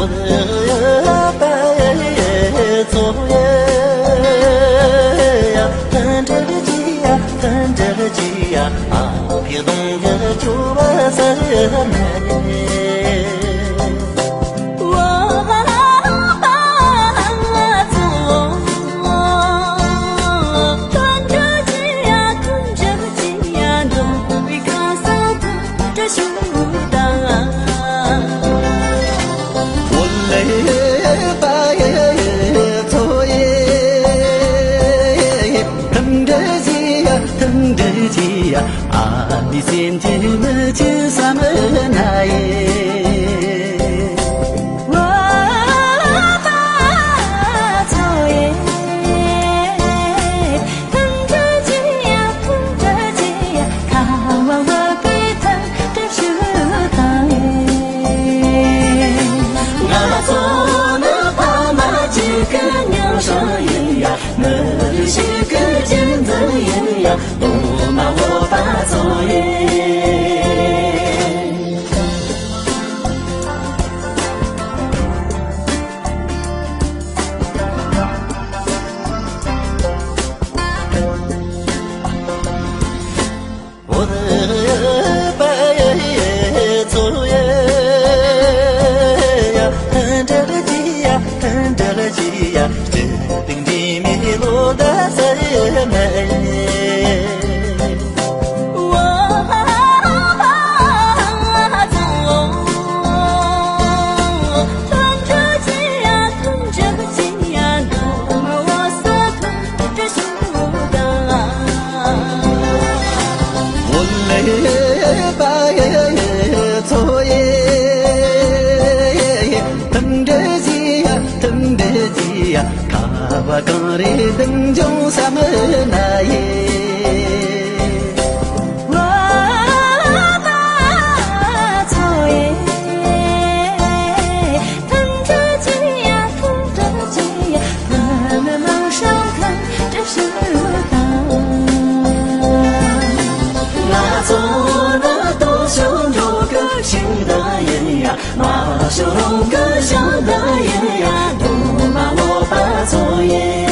的白昨夜呀，等着鸡呀，等着鸡呀，别动个猪把色美。等着鸡呀，你先进了进山门来耶。我把作业等着鸡呀，等着鸡呀，看完我给等着收到耶。我做了爸妈几个娘生意呀，我是个金子爷呀。多嘛我把作业，我的白作业呀，等着了鸡呀，等着了鸡呀，指定的迷路的谁美。白作业，等着鸡呀，等着鸡呀，看我刚的等就啥么来耶。我把作业等着鸡呀，等着鸡呀，慢慢往上看，这是道。那做了多少多个新的人呀，马修龙个小的人呀，都骂我把作业。